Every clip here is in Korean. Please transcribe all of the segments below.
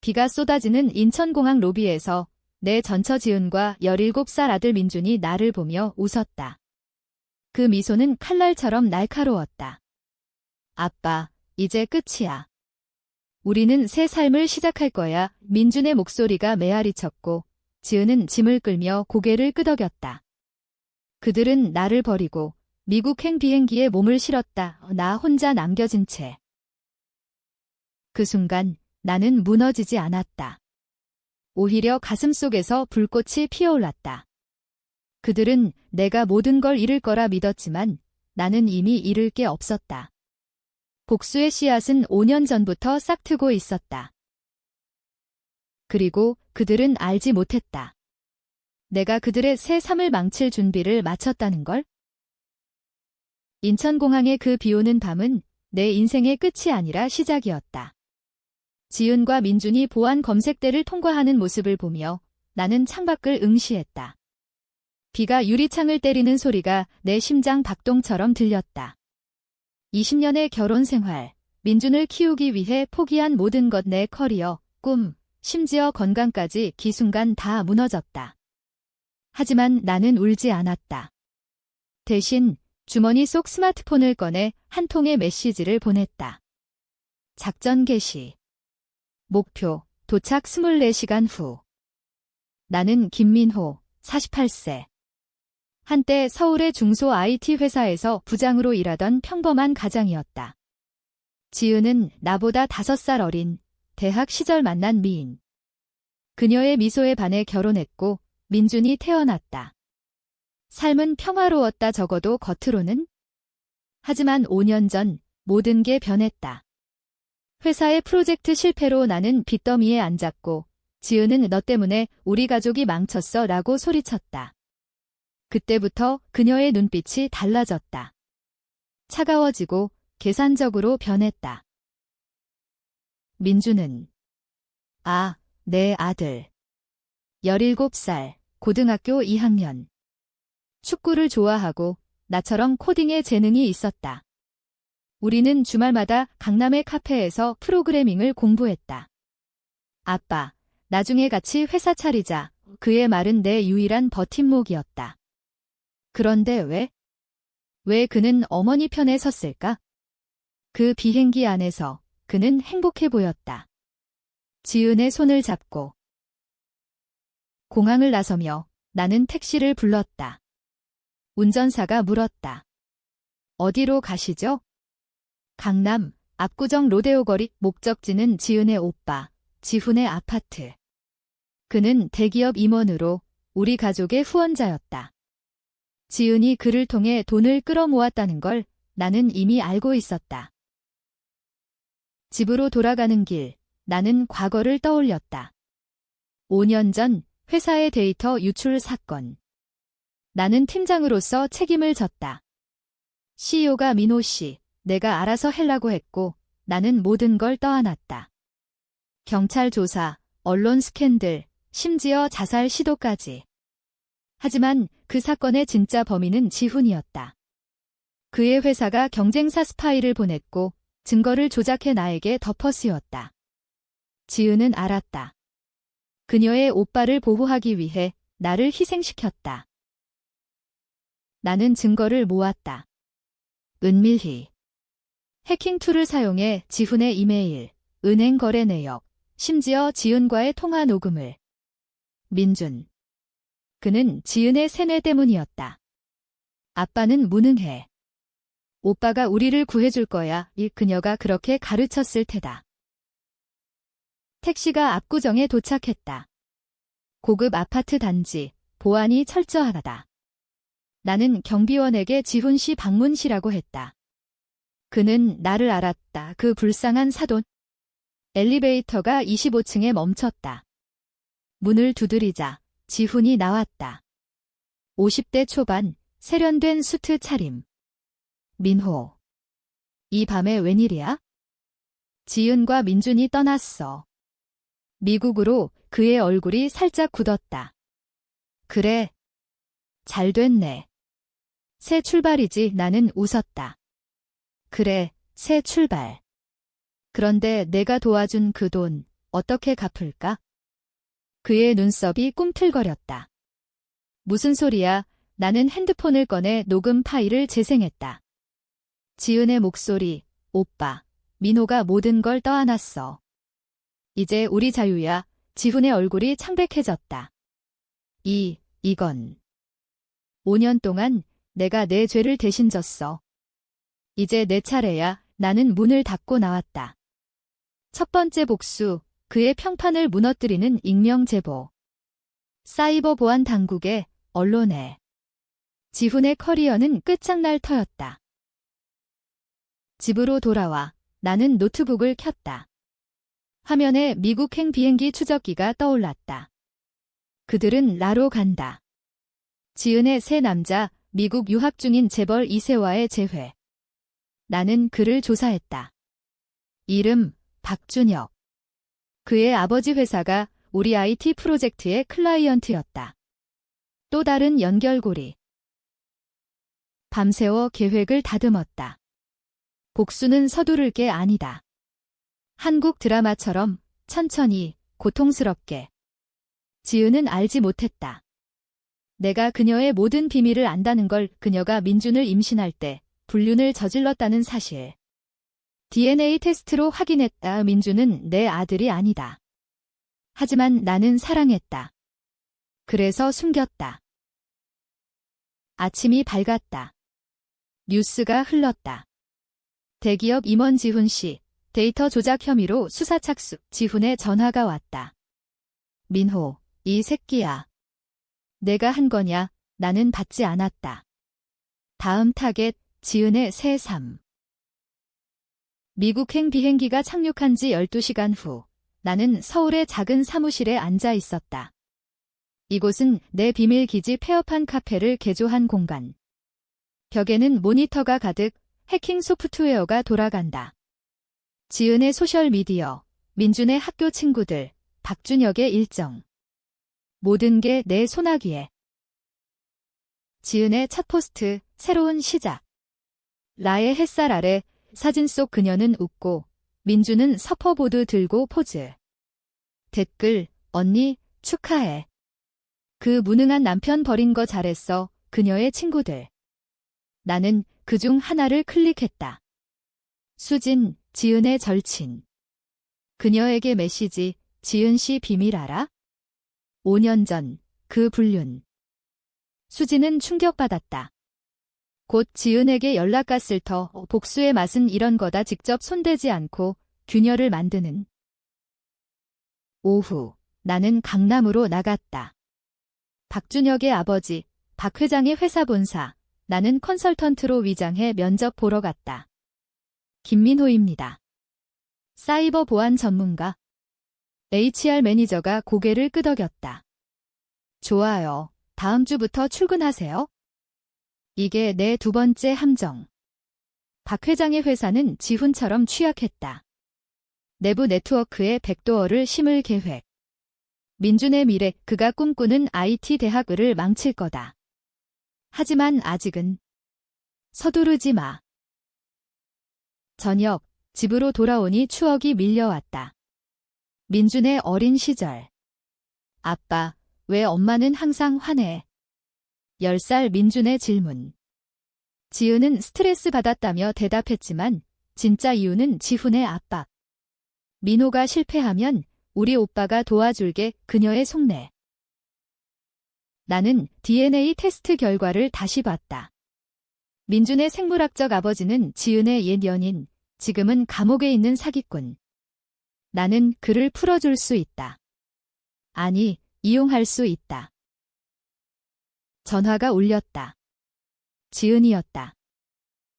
비가 쏟아지는 인천공항 로비에서 내 전처 지은과 17살 아들 민준이 나를 보며 웃었다. 그 미소는 칼날처럼 날카로웠다. 아빠, 이제 끝이야. 우리는 새 삶을 시작할 거야. 민준의 목소리가 메아리쳤고 지은은 짐을 끌며 고개를 끄덕였다. 그들은 나를 버리고 미국행 비행기에 몸을 실었다. 나 혼자 남겨진 채. 그 순간 나는 무너지지 않았다. 오히려 가슴속에서 불꽃이 피어올랐다. 그들은 내가 모든 걸 잃을 거라 믿었지만 나는 이미 잃을 게 없었다. 복수의 씨앗은 5년 전부터 싹트고 있었다. 그리고 그들은 알지 못했다. 내가 그들의 새 삶을 망칠 준비를 마쳤다는 걸? 인천공항의 그 비오는 밤은 내 인생의 끝이 아니라 시작이었다. 지은과 민준이 보안 검색대를 통과하는 모습을 보며 나는 창밖을 응시했다. 비가 유리창을 때리는 소리가 내 심장 박동처럼 들렸다. 20년의 결혼 생활, 민준을 키우기 위해 포기한 모든 것, 내 커리어, 꿈, 심지어 건강까지 그 순간 다 무너졌다. 하지만 나는 울지 않았다. 대신 주머니 속 스마트폰을 꺼내 한 통의 메시지를 보냈다. 작전 개시. 목표, 도착 24시간 후. 나는 김민호, 48세. 한때 서울의 중소 IT 회사에서 부장으로 일하던 평범한 가장이었다. 지은은 나보다 5살 어린 대학 시절 만난 미인. 그녀의 미소에 반해 결혼했고 민준이 태어났다. 삶은 평화로웠다, 적어도 겉으로는. 하지만 5년 전 모든 게 변했다. 회사의 프로젝트 실패로 나는 빚더미에 앉았고 지은은 너 때문에 우리 가족이 망쳤어 라고 소리쳤다. 그때부터 그녀의 눈빛이 달라졌다. 차가워지고 계산적으로 변했다. 민준은 내 아들. 17살, 고등학교 2학년. 축구를 좋아하고 나처럼 코딩에 재능이 있었다. 우리는 주말마다 강남의 카페에서 프로그래밍을 공부했다. 아빠, 나중에 같이 회사 차리자. 그의 말은 내 유일한 버팀목이었다. 그런데 왜 그는 어머니 편에 섰을까? 그 비행기 안에서 그는 행복해 보였다. 지은의 손을 잡고 공항을 나서며 나는 택시를 불렀다. 운전사가 물었다. 어디로 가시죠? 강남, 압구정 로데오 거리. 목적지는 지은의 오빠, 지훈의 아파트. 그는 대기업 임원으로 우리 가족의 후원자였다. 지은이 그를 통해 돈을 끌어모았다는 걸 나는 이미 알고 있었다. 집으로 돌아가는 길, 나는 과거를 떠올렸다. 5년 전 회사의 데이터 유출 사건. 나는 팀장으로서 책임을 졌다. CEO가 민호 씨, 내가 알아서 하려고 했고 나는 모든 걸 떠안았다. 경찰 조사, 언론 스캔들, 심지어 자살 시도까지. 하지만 그 사건의 진짜 범인은 지훈이었다. 그의 회사가 경쟁사 스파이를 보냈고 증거를 조작해 나에게 덮어씌웠다. 지은은 알았다. 그녀의 오빠를 보호하기 위해 나를 희생시켰다. 나는 증거를 모았다. 은밀히. 해킹 툴을 사용해 지훈의 이메일, 은행 거래 내역, 심지어 지은과의 통화 녹음을. 민준. 그는 지은의 세뇌 때문이었다. 아빠는 무능해. 오빠가 우리를 구해줄 거야. 그녀가 그렇게 가르쳤을 테다. 택시가 압구정에 도착했다. 고급 아파트 단지, 보안이 철저하다. 나는 경비원에게 지훈 씨 방문시라고 했다. 그는 나를 알았다. 그 불쌍한 사돈. 엘리베이터가 25층에 멈췄다. 문을 두드리자 지훈이 나왔다. 50대 초반, 세련된 수트 차림. 민호. 이 밤에 웬일이야? 지은과 민준이 떠났어. 미국으로. 그의 얼굴이 살짝 굳었다. 그래. 잘 됐네. 새 출발이지. 나는 웃었다. 그래, 새 출발. 그런데 내가 도와준 그 돈, 어떻게 갚을까? 그의 눈썹이 꿈틀거렸다. 무슨 소리야? 나는 핸드폰을 꺼내 녹음 파일을 재생했다. 지은의 목소리, 오빠, 민호가 모든 걸 떠안았어. 이제 우리 자유야. 지훈의 얼굴이 창백해졌다. 이건. 5년 동안 내가 내 죄를 대신 졌어. 이제 내 차례야. 나는 문을 닫고 나왔다. 첫 번째 복수, 그의 평판을 무너뜨리는 익명 제보. 사이버 보안 당국에, 언론에. 지훈의 커리어는 끝장날 터였다. 집으로 돌아와 나는 노트북을 켰다. 화면에 미국행 비행기 추적기가 떠올랐다. 그들은 나로 간다. 지은의 새 남자, 미국 유학 중인 재벌 이세와의 재회. 나는 그를 조사했다. 이름, 박준혁. 그의 아버지 회사가 우리 IT 프로젝트의 클라이언트였다. 또 다른 연결고리. 밤새워 계획을 다듬었다. 복수는 서두를 게 아니다. 한국 드라마처럼 천천히, 고통스럽게. 지은은 알지 못했다. 내가 그녀의 모든 비밀을 안다는 걸, 그녀가 민준을 임신할 때 불륜을 저질렀다는 사실. DNA 테스트로 확인했다. 민준은 내 아들이 아니다. 하지만 나는 사랑했다. 그래서 숨겼다. 아침이 밝았다. 뉴스가 흘렀다. 대기업 임원 지훈 씨, 데이터 조작 혐의로 수사 착수. 지훈의 전화가 왔다. 민호, 이 새끼야. 내가 한 거냐? 나는 받지 않았다. 다음 타겟, 지은의 새 삶. 미국행 비행기가 착륙한 지 12시간 후, 나는 서울의 작은 사무실에 앉아 있었다. 이곳은 내 비밀 기지 폐업한 카페를 개조한 공간. 벽에는 모니터가 가득, 해킹 소프트웨어가 돌아간다. 지은의 소셜미디어, 민준의 학교 친구들, 박준혁의 일정. 모든 게 내 손아귀에. 지은의 첫 포스트, 새로운 시작. 라의 햇살 아래 사진 속 그녀는 웃고 민준은 서퍼보드 들고 포즈. 댓글, 언니, 축하해. 그 무능한 남편 버린 거 잘했어. 그녀의 친구들. 나는 그중 하나를 클릭했다. 수진, 지은의 절친. 그녀에게 메시지, 지은 씨 비밀 알아? 5년 전, 그 불륜. 수진은 충격받았다. 곧 지은에게 연락 갔을 터. 복수의 맛은 이런 거다. 직접 손대지 않고 균열을 만드는. 오후, 나는 강남으로 나갔다. 박준혁의 아버지, 박 회장의 회사 본사, 나는 컨설턴트로 위장해 면접 보러 갔다. 김민호입니다. 사이버 보안 전문가. HR 매니저가 고개를 끄덕였다. 좋아요. 다음 주부터 출근하세요. 이게 내 두 번째 함정. 박 회장의 회사는 지훈처럼 취약했다. 내부 네트워크에 백도어를 심을 계획. 민준의 미래, 그가 꿈꾸는 IT 대학을 망칠 거다. 하지만 아직은. 서두르지 마. 저녁, 집으로 돌아오니 추억이 밀려왔다. 민준의 어린 시절. 아빠, 왜 엄마는 항상 화내? 10살 민준의 질문. 지은은 스트레스 받았다며 대답했지만 진짜 이유는 지훈의 압박. 민호가 실패하면 우리 오빠가 도와줄게. 그녀의 속내. 나는 DNA 테스트 결과를 다시 봤다. 민준의 생물학적 아버지는 지은의 옛 연인, 지금은 감옥에 있는 사기꾼. 나는 그를 풀어줄 수 있다. 아니, 이용할 수 있다. 전화가 울렸다. 지은이었다.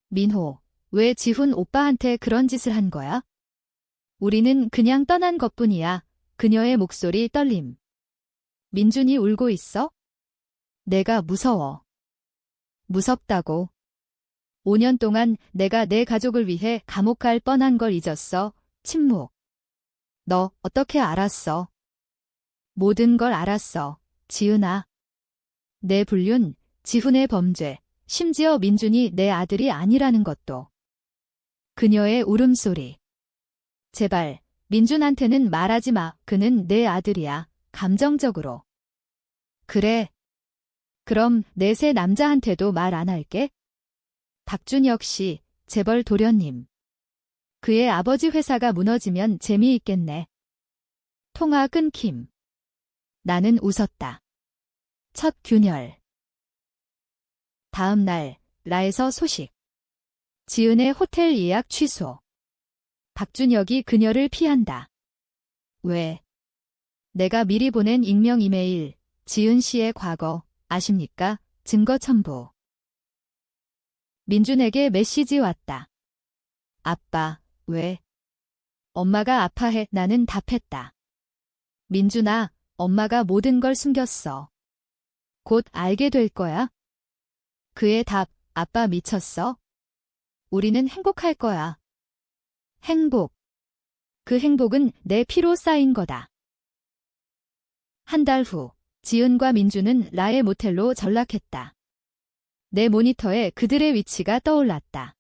민호, 왜 지훈 오빠한테 그런 짓을 한 거야? 우리는 그냥 떠난 것뿐이야. 그녀의 목소리 떨림. 민준이 울고 있어? 내가 무서워. 무섭다고. 5년 동안 내가 내 가족을 위해 감옥 갈 뻔한 걸 잊었어. 침묵. 너 어떻게 알았어? 모든 걸 알았어. 지은아. 내 불륜, 지훈의 범죄, 심지어 민준이 내 아들이 아니라는 것도. 그녀의 울음소리. 제발, 민준한테는 말하지 마. 그는 내 아들이야. 감정적으로. 그래. 그럼 내 새 남자한테도 말 안 할게. 박준혁 씨, 재벌 도련님. 그의 아버지 회사가 무너지면 재미있겠네. 통화 끊김. 나는 웃었다. 첫 균열. 다음 날, 라에서 소식. 지은의 호텔 예약 취소. 박준혁이 그녀를 피한다. 왜? 내가 미리 보낸 익명 이메일, 지은 씨의 과거, 아십니까? 증거 첨부. 민준에게 메시지 왔다. 아빠, 왜? 엄마가 아파해. 나는 답했다. 민준아, 엄마가 모든 걸 숨겼어. 곧 알게 될 거야. 그의 답, 아빠 미쳤어? 우리는 행복할 거야. 행복. 그 행복은 내 피로 쌓인 거다. 한 달 후, 지은과 민준은 라의 모텔로 전락했다. 내 모니터에 그들의 위치가 떠올랐다.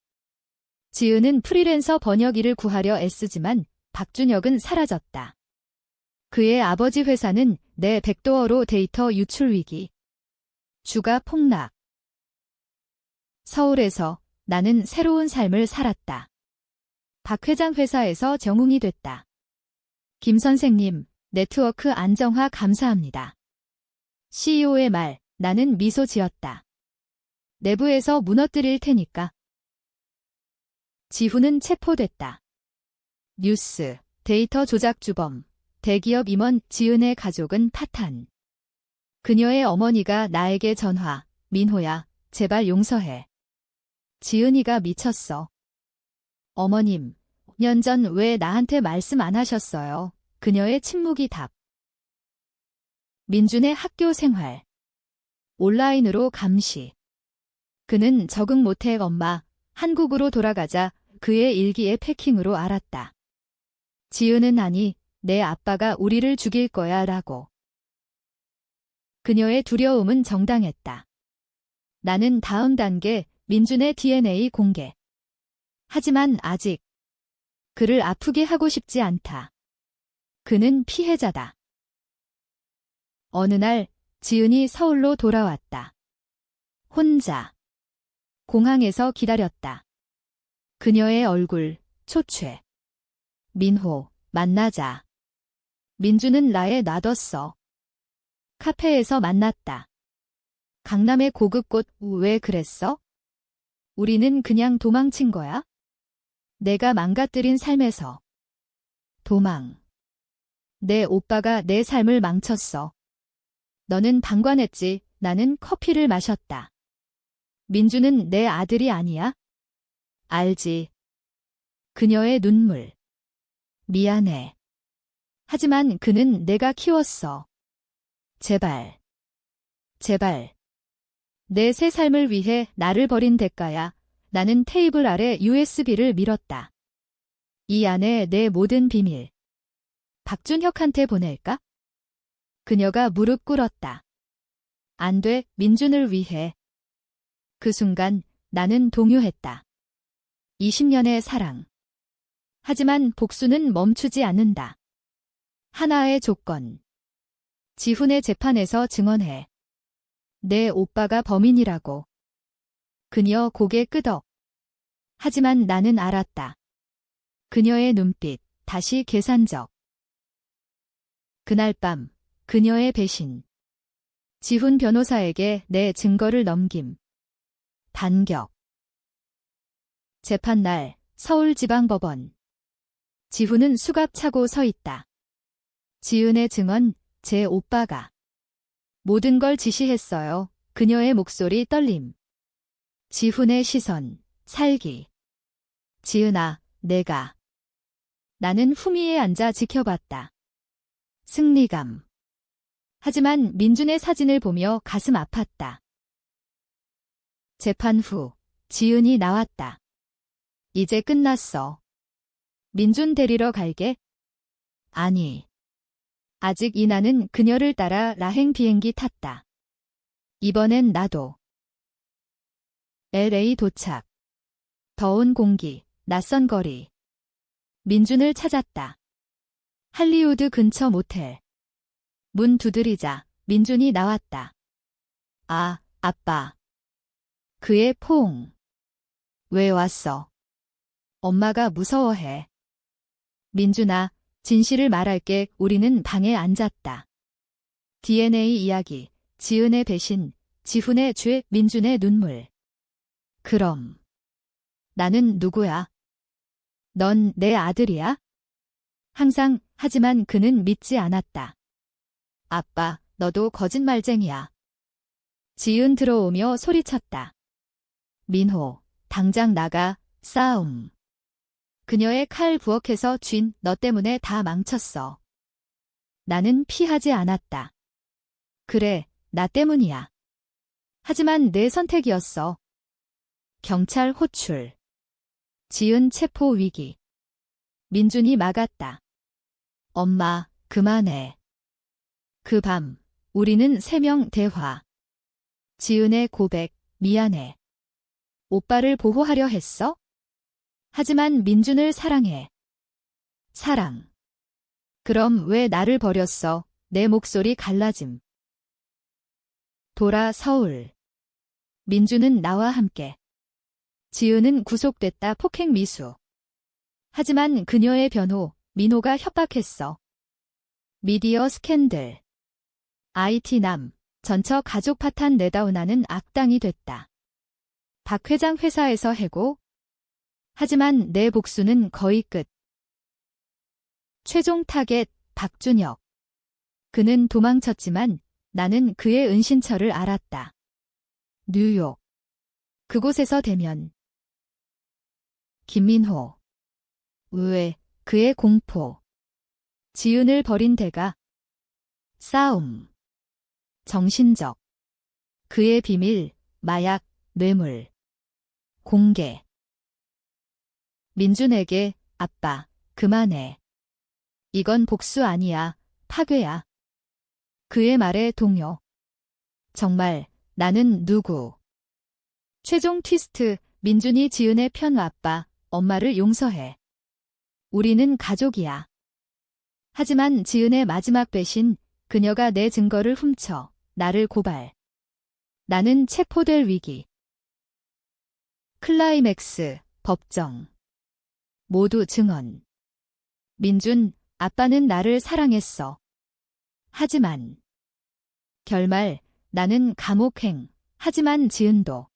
지은은 프리랜서 번역일을 구하려 애쓰지만 박준혁은 사라졌다. 그의 아버지 회사는 내 백도어로 데이터 유출 위기. 주가 폭락. 서울에서 나는 새로운 삶을 살았다. 박 회장 회사에서 정웅이 됐다. 김 선생님, 네트워크 안정화 감사합니다. CEO의 말, 나는 미소 지었다. 내부에서 무너뜨릴 테니까. 지훈은 체포됐다. 뉴스, 데이터 조작 주범, 대기업 임원 지은의 가족은 파탄. 그녀의 어머니가 나에게 전화, 민호야, 제발 용서해. 지은이가 미쳤어. 어머님, 5년 전 왜 나한테 말씀 안 하셨어요? 그녀의 침묵이 답. 민준의 학교 생활. 온라인으로 감시. 그는 적응 못해 엄마, 한국으로 돌아가자 그의 일기의 패킹으로 알았다. 지은은 아니, 내 아빠가 우리를 죽일 거야 라고. 그녀의 두려움은 정당했다. 나는 다음 단계, 민준의 DNA 공개. 하지만 아직 그를 아프게 하고 싶지 않다. 그는 피해자다. 어느 날 지은이 서울로 돌아왔다. 혼자. 공항에서 기다렸다. 그녀의 얼굴, 초췌. 민호, 만나자. 민준은 나에 놔뒀어. 카페에서 만났다. 강남의 고급 꽃, 왜 그랬어? 우리는 그냥 도망친 거야? 내가 망가뜨린 삶에서. 도망. 내 오빠가 내 삶을 망쳤어. 너는 방관했지, 나는 커피를 마셨다. 민주는 내 아들이 아니야? 알지. 그녀의 눈물. 미안해. 하지만 그는 내가 키웠어. 제발. 제발. 내 새 삶을 위해 나를 버린 대가야. 나는 테이블 아래 USB를 밀었다. 이 안에 내 모든 비밀. 박준혁한테 보낼까? 그녀가 무릎 꿇었다. 안 돼, 민준을 위해. 그 순간 나는 동요했다. 20년의 사랑. 하지만 복수는 멈추지 않는다. 하나의 조건. 지훈의 재판에서 증언해. 내 오빠가 범인이라고. 그녀 고개 끄덕. 하지만 나는 알았다. 그녀의 눈빛, 다시 계산적. 그날 밤, 그녀의 배신. 지훈 변호사에게 내 증거를 넘김. 반격. 재판날, 서울지방법원. 지훈은 수갑 차고 서 있다. 지은의 증언, 제 오빠가. 모든 걸 지시했어요. 그녀의 목소리 떨림. 지훈의 시선, 살기. 지은아, 내가. 나는 후미에 앉아 지켜봤다. 승리감. 하지만 민준의 사진을 보며 가슴 아팠다. 재판 후, 지은이 나왔다. 이제 끝났어. 민준 데리러 갈게? 아니. 아직 이나는 그녀를 따라 라행 비행기 탔다. 이번엔 나도. LA 도착. 더운 공기, 낯선 거리. 민준을 찾았다. 할리우드 근처 모텔. 문 두드리자 민준이 나왔다. 아, 아빠. 그의 포옹. 왜 왔어? 엄마가 무서워해. 민준아, 진실을 말할게. 우리는 방에 앉았다. DNA 이야기, 지은의 배신, 지훈의 죄, 민준의 눈물. 그럼 나는 누구야? 넌 내 아들이야? 항상. 하지만 그는 믿지 않았다. 아빠, 너도 거짓말쟁이야. 지은 들어오며 소리쳤다. 민호, 당장 나가. 싸움. 그녀의 칼 부엌에서 쥔 너 때문에 다 망쳤어. 나는 피하지 않았다. 그래, 나 때문이야. 하지만 내 선택이었어. 경찰 호출. 지은 체포 위기. 민준이 막았다. 엄마, 그만해. 그 밤, 우리는 3명 대화. 지은의 고백, 미안해. 오빠를 보호하려 했어? 하지만 민준을 사랑해. 사랑. 그럼 왜 나를 버렸어? 내 목소리 갈라짐. 돌아 서울. 민준은 나와 함께. 지은은 구속됐다. 폭행 미수. 하지만 그녀의 변호, 민호가 협박했어. 미디어 스캔들. IT남, 전처 가족 파탄 내다운하는 악당이 됐다. 박 회장 회사에서 해고. 하지만 내 복수는 거의 끝. 최종 타겟, 박준혁. 그는 도망쳤지만 나는 그의 은신처를 알았다. 뉴욕. 그곳에서 대면. 김민호. 왜, 그의 공포. 지은을 버린 대가. 싸움. 정신적. 그의 비밀, 마약, 뇌물. 공개. 민준에게, 아빠, 그만해. 이건 복수 아니야, 파괴야. 그의 말에 동요. 정말, 나는 누구? 최종 트위스트, 민준이 지은의 편. 아빠, 엄마를 용서해. 우리는 가족이야. 하지만 지은의 마지막 배신, 그녀가 내 증거를 훔쳐, 나를 고발. 나는 체포될 위기. 클라이맥스, 법정. 모두 증언. 민준, 아빠는 나를 사랑했어. 하지만. 결말, 나는 감옥행. 하지만 지은도.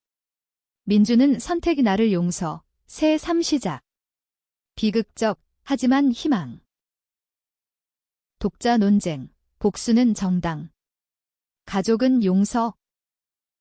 민준은 선택이 나를 용서. 새 삶 시작. 비극적, 하지만 희망. 독자 논쟁, 복수는 정당. 가족은 용서.